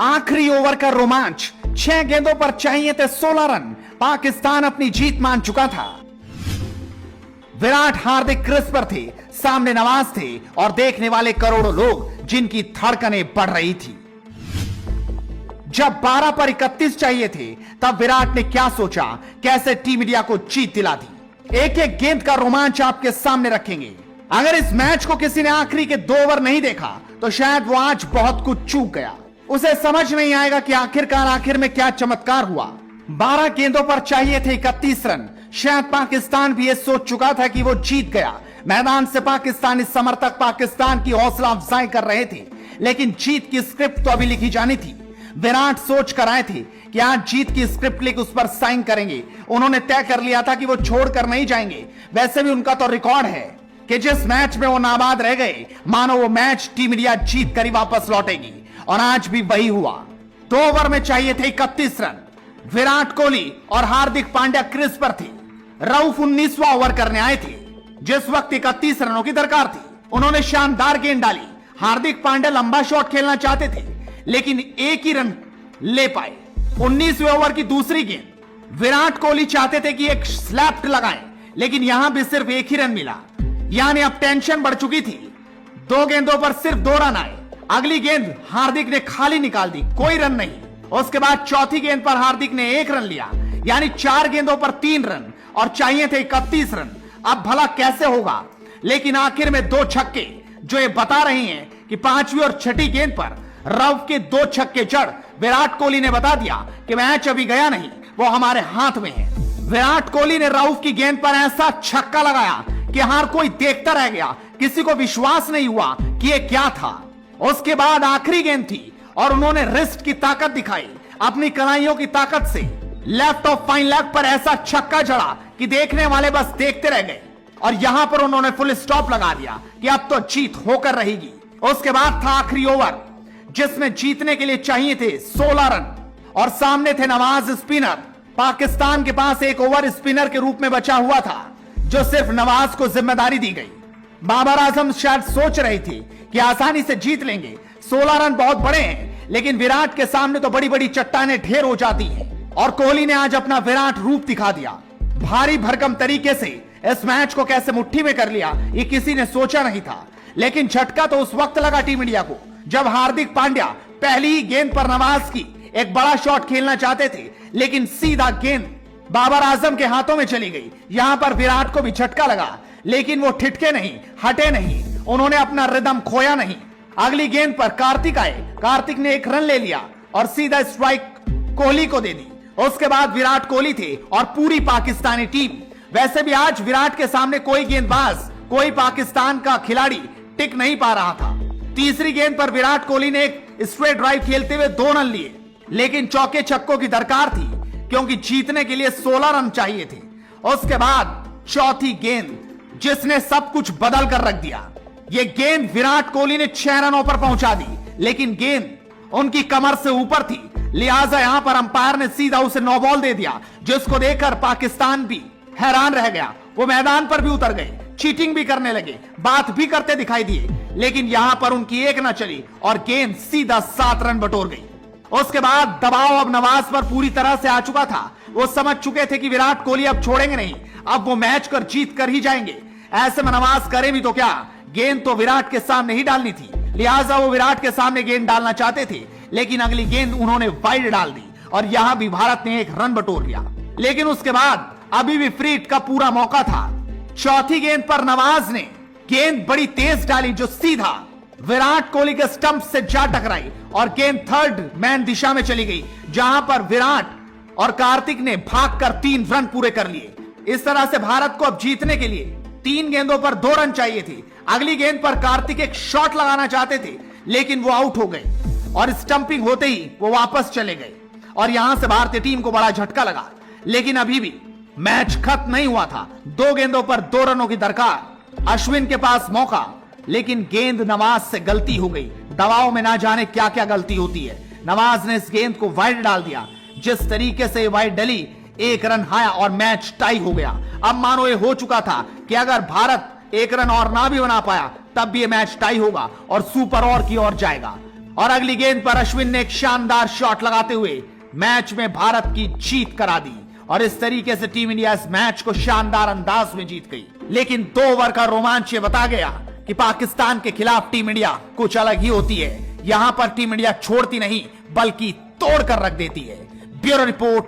आखिरी ओवर का रोमांच, 6 गेंदों पर चाहिए थे 16 रन। पाकिस्तान अपनी जीत मान चुका था। विराट हार्दिक क्रीज पर थे, सामने नवाज थे और देखने वाले करोड़ों लोग जिनकी धड़कनें बढ़ रही थी। जब 12 पर 31 चाहिए थे तब विराट ने क्या सोचा, कैसे टीम इंडिया को जीत दिला दी। एक एक गेंद का रोमांच आपके सामने रखेंगे। अगर इस मैच को किसी ने आखिरी के 2 ओवर नहीं देखा तो शायद वो आज बहुत कुछ चूक गया। उसे समझ नहीं आएगा कि आखिरकार आखिर में क्या चमत्कार हुआ। 12 गेंदों पर चाहिए थे 31 रन। शायद पाकिस्तान भी ये सोच चुका था कि वो जीत गया। मैदान से पाकिस्तानी समर्थक पाकिस्तान की हौसला अफजाई कर रहे थे, लेकिन जीत की स्क्रिप्ट तो अभी लिखी जानी थी। विराट सोच कर आए थे कि आज जीत की स्क्रिप्ट लिख उस पर साइन करेंगे। उन्होंने तय कर लिया था कि वो छोड़कर नहीं जाएंगे। वैसे भी उनका तो रिकॉर्ड है कि जिस मैच में वो नाबाद रह गए, मानो वो मैच टीम इंडिया जीत कर ही वापस लौटेगी। और आज भी वही हुआ। 2 ओवर में चाहिए थे 31 रन। विराट कोहली और हार्दिक पांड्या क्रीज पर थे। रऊफ 19वां ओवर करने आए थे, जिस वक्त 31 रनों की दरकार थी। उन्होंने शानदार गेंद डाली। हार्दिक पांड्या लंबा शॉट खेलना चाहते थे, लेकिन एक ही रन ले पाए। 19वें ओवर की दूसरी गेंद, विराट कोहली चाहते थे कि एक स्लैप लगाएं, लेकिन यहां भी सिर्फ एक ही रन मिला। यानी अब टेंशन बढ़ चुकी थी। 2 गेंदों पर सिर्फ 2 रन आए। अगली गेंद हार्दिक ने खाली निकाल दी, कोई रन नहीं। उसके बाद चौथी गेंद पर हार्दिक ने 1 रन लिया, यानी 4 गेंदों पर 3 रन और चाहिए थे 31 रन। अब भला कैसे होगा? लेकिन आखिर में 2 छक्के जो ये बता रहे हैं कि 5वीं और 6ठी गेंद पर रऊफ के 2 छक्के जड़ विराट कोहली ने बता दिया कि मैच अभी गया नहीं, वो हमारे हाथ में है। विराट कोहली ने रऊफ की गेंद पर ऐसा छक्का लगाया कि हर कोई देखता रह गया। किसी को विश्वास नहीं हुआ कि ये क्या था। उसके बाद आखिरी गेंद थी और उन्होंने रिस्ट की ताकत दिखाई, अपनी कलाइयों की ताकत से लेफ्ट ऑफ फाइन लेग पर ऐसा छक्का जड़ा कि देखने वाले बस देखते रह गए। और यहां पर उन्होंने फुल स्टॉप लगा दिया कि अब तो जीत होकर रहेगी। उसके बाद था आखिरी ओवर, जिसमें जीतने के लिए चाहिए थे 16 रन और सामने थे नवाज स्पिनर। पाकिस्तान के पास एक ओवर स्पिनर के रूप में बचा हुआ था, जो सिर्फ नवाज को जिम्मेदारी दी गई। बाबर आजम शायद सोच रहे थे कि आसानी से जीत लेंगे। 16 रन बहुत बड़े हैं, लेकिन विराट के सामने तो बड़ी बड़ी चट्टानें ढेर हो जाती हैं। और कोहली ने आज अपना विराट रूप दिखा दिया। भारी भरकम तरीके से इस मैच को कैसे मुट्ठी में कर लिया, ये किसी ने सोचा नहीं था। लेकिन झटका तो उस वक्त लगा टीम इंडिया को जब हार्दिक पांड्या पहली ही गेंद पर नवाज की एक बड़ा शॉट खेलना चाहते थे, लेकिन सीधा गेंद बाबर आजम के हाथों में चली गई। यहां पर विराट को भी झटका लगा, लेकिन वो ठिठके नहीं, हटे नहीं, उन्होंने अपना रिदम खोया नहीं। अगली गेंद पर कार्तिक आए। कार्तिक ने 1 रन ले लिया और सीधा स्ट्राइक कोहली को दे दी। उसके बाद विराट कोहली थे और पूरी पाकिस्तानी टीम। वैसे भी आज विराट के सामने कोई गेंदबाज, कोई पाकिस्तान का खिलाड़ी टिक नहीं पा रहा था। तीसरी गेंद पर विराट कोहली ने एक स्ट्रेट ड्राइव खेलते हुए 2 रन लिए, लेकिन चौके छक्कों की दरकार थी क्योंकि जीतने के लिए 16 रन चाहिए थे। उसके बाद चौथी गेंद, जिसने सब कुछ बदल कर रख दिया। यह गेंद विराट कोहली ने 6 रनों पर पहुंचा दी, लेकिन गेंद उनकी कमर से ऊपर थी, लिहाजा यहां पर अंपायर ने सीधा उसे नो बॉल दे दिया, जिसको देखकर पाकिस्तान भी हैरान रह गया। वो मैदान पर भी उतर गए, चीटिंग भी करने लगे, बात भी करते दिखाई दिए, लेकिन यहां पर उनकी एक न चली और गेंद सीधा 7 रन बटोर गई। उसके बाद दबाव अब नवाज पर पूरी तरह से आ चुका था। वो समझ चुके थे कि विराट कोहली अब छोड़ेंगे नहीं, अब वो मैच कर जीत कर ही जाएंगे। ऐसे में नवाज करे भी तो क्या, गेंद तो विराट के सामने ही डालनी थी, लिहाजा वो विराट के सामने गेंद डालना चाहते थे, लेकिन अगली गेंद उन्होंने वाइड डाल दी और यहां भी भारत ने 1 रन बटोर लिया। लेकिन उसके बाद अभी भी फ्री हिट का पूरा मौका था। चौथी गेंद पर नवाज ने गेंद बड़ी तेज डाली, जो सीधा विराट कोहली के स्टंप से जा टकराई और गेंद थर्ड मैन दिशा में चली गई, जहां पर विराट और कार्तिक ने भागकर 3 रन पूरे कर लिए। इस तरह से भारत को अब जीतने के लिए 3 गेंदों पर 2 रन चाहिए थे। अगली गेंद पर कार्तिक एक शॉट लगाना चाहते थे, लेकिन वो आउट हो गए और स्टंपिंग होते ही वो वापस चले गए और यहां से भारतीय टीम को बड़ा झटका लगा। लेकिन अभी भी मैच खत्म नहीं हुआ था। 2 गेंदों पर 2 रनों की दरकार। अश्विन के पास मौका, लेकिन गेंद नवाज से गलती हो गई। दबाव में ना जाने क्या क्या गलती होती है। नवाज ने इस गेंद को वाइड डाल दिया। जिस तरीके से वाइड डली, 1 रन आया और मैच टाई हो गया। अब मानो ये हो चुका था कि अगर भारत 1 रन और ना भी बना पाया, तब भी ये मैच टाई होगा और सुपर ओवर की ओर जाएगा। और अगली गेंद पर अश्विन ने एक शानदार शॉट लगाते हुए मैच में भारत की जीत करा दी और इस तरीके से टीम इंडिया इस मैच को शानदार अंदाज में जीत गई। लेकिन 2 ओवर का रोमांच ये बता गया कि पाकिस्तान के खिलाफ टीम इंडिया कुछ अलग ही होती है। यहां पर टीम इंडिया छोड़ती नहीं बल्कि तोड़कर रख देती है। Bureau report.